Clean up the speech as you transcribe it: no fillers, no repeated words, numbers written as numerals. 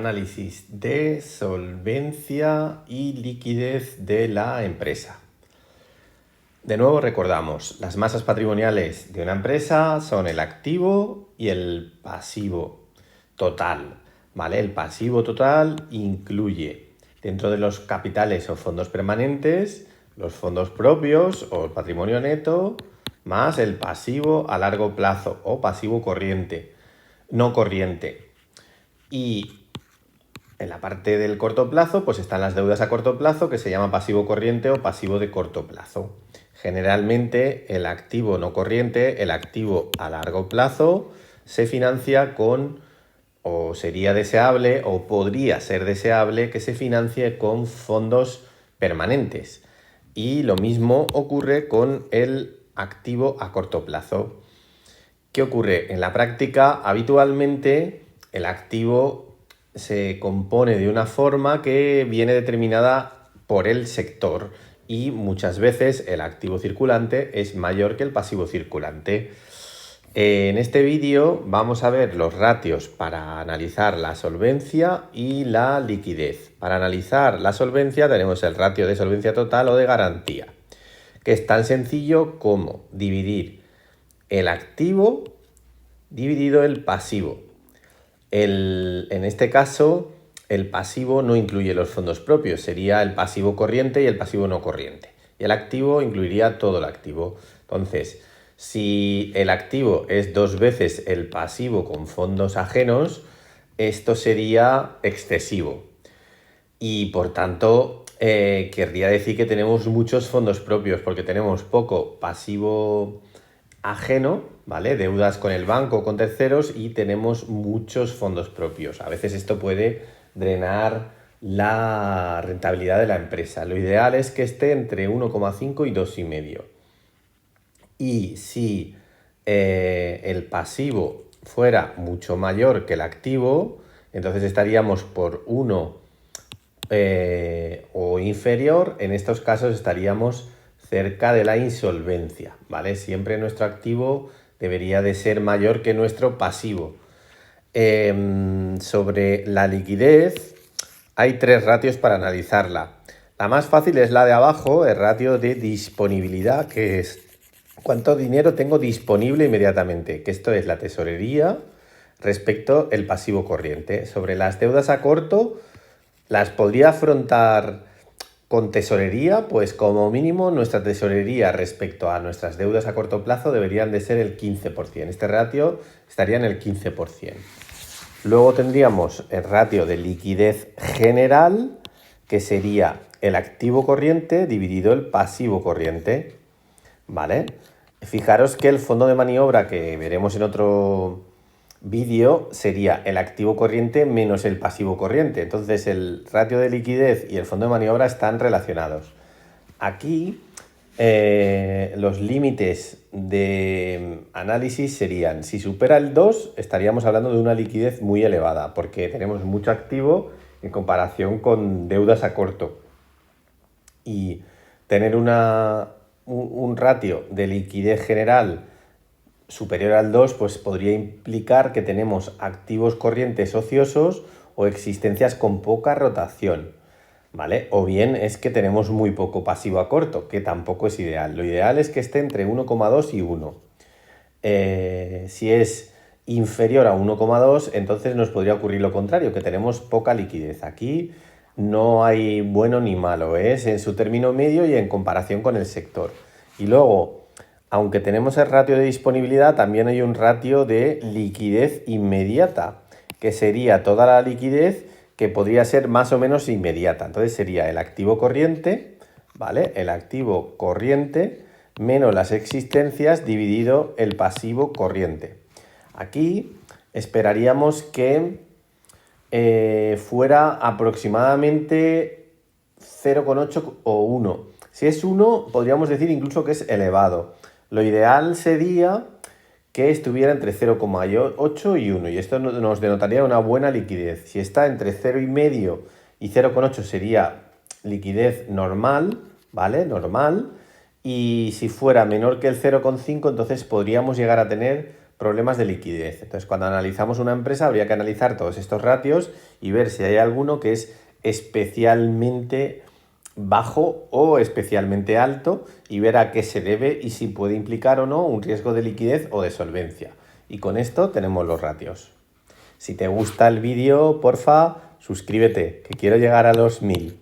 Análisis de solvencia y liquidez de la empresa. De nuevo recordamos, las masas patrimoniales de una empresa son el activo y el pasivo total, ¿vale? El pasivo total incluye dentro de los capitales o fondos permanentes, los fondos propios o el patrimonio neto, más el pasivo a largo plazo o pasivo corriente, no corriente. Y en la parte del corto plazo, pues están las deudas a corto plazo, que se llama pasivo corriente o pasivo de corto plazo. Generalmente el activo no corriente, el activo a largo plazo, se financia con, o sería deseable, o podría ser deseable, que se financie con fondos permanentes. Y lo mismo ocurre con el activo a corto plazo. ¿Qué ocurre? En la práctica, habitualmente, el activo se compone de una forma que viene determinada por el sector y muchas veces el activo circulante es mayor que el pasivo circulante. En este vídeo vamos a ver los ratios para analizar la solvencia y la liquidez. Para analizar la solvencia tenemos el ratio de solvencia total o de garantía, que es tan sencillo como dividir el activo dividido el pasivo. En este caso, el pasivo no incluye los fondos propios, sería el pasivo corriente y el pasivo no corriente. Y el activo incluiría todo el activo. Entonces, si el activo es 2 veces el pasivo con fondos ajenos, esto sería excesivo. Y por tanto, querría decir que tenemos muchos fondos propios, porque tenemos poco pasivo ajeno, ¿vale? Deudas con el banco o con terceros, y tenemos muchos fondos propios. A veces esto puede drenar la rentabilidad de la empresa. Lo ideal es que esté entre 1,5 y 2,5. Y si el pasivo fuera mucho mayor que el activo, entonces estaríamos por 1 o inferior. En estos casos estaríamos cerca de la insolvencia, ¿vale? Siempre nuestro activo debería de ser mayor que nuestro pasivo. Sobre la liquidez, hay 3 ratios para analizarla. La más fácil es la de abajo, el ratio de disponibilidad, que es cuánto dinero tengo disponible inmediatamente, que esto es la tesorería respecto al pasivo corriente. Sobre las deudas a corto, las podría afrontar con tesorería, pues como mínimo nuestra tesorería respecto a nuestras deudas a corto plazo deberían de ser el 15%. Este ratio estaría en el 15%. Luego tendríamos el ratio de liquidez general, que sería el activo corriente dividido el pasivo corriente, ¿vale? Fijaros que el fondo de maniobra que veremos en otro vídeo sería el activo corriente menos el pasivo corriente. Entonces el ratio de liquidez y el fondo de maniobra están relacionados. Aquí los límites de análisis serían, si supera el 2, estaríamos hablando de una liquidez muy elevada, porque tenemos mucho activo en comparación con deudas a corto. Y tener un ratio de liquidez general superior al 2, pues podría implicar que tenemos activos corrientes ociosos o existencias con poca rotación, ¿vale? O bien es que tenemos muy poco pasivo a corto, que tampoco es ideal. Lo ideal es que esté entre 1,2 y 1. Si es inferior a 1,2, entonces nos podría ocurrir lo contrario, que tenemos poca liquidez. Aquí no hay bueno ni malo, es en su término medio y en comparación con el sector. Y luego, aunque tenemos el ratio de disponibilidad, también hay un ratio de liquidez inmediata, que sería toda la liquidez que podría ser más o menos inmediata. Entonces sería el activo corriente, ¿vale? El activo corriente menos las existencias dividido el pasivo corriente. Aquí esperaríamos que fuera aproximadamente 0,8 o 1. Si es 1, podríamos decir incluso que es elevado. Lo ideal sería que estuviera entre 0,8 y 1, y esto nos denotaría una buena liquidez. Si está entre 0,5 y 0,8 sería liquidez normal, ¿vale? Normal. Y si fuera menor que el 0,5, entonces podríamos llegar a tener problemas de liquidez. Entonces, cuando analizamos una empresa, habría que analizar todos estos ratios y ver si hay alguno que es especialmente bajo o especialmente alto y ver a qué se debe y si puede implicar o no un riesgo de liquidez o de solvencia. Y con esto tenemos los ratios. Si te gusta el vídeo, porfa, suscríbete, que quiero llegar a los 1000.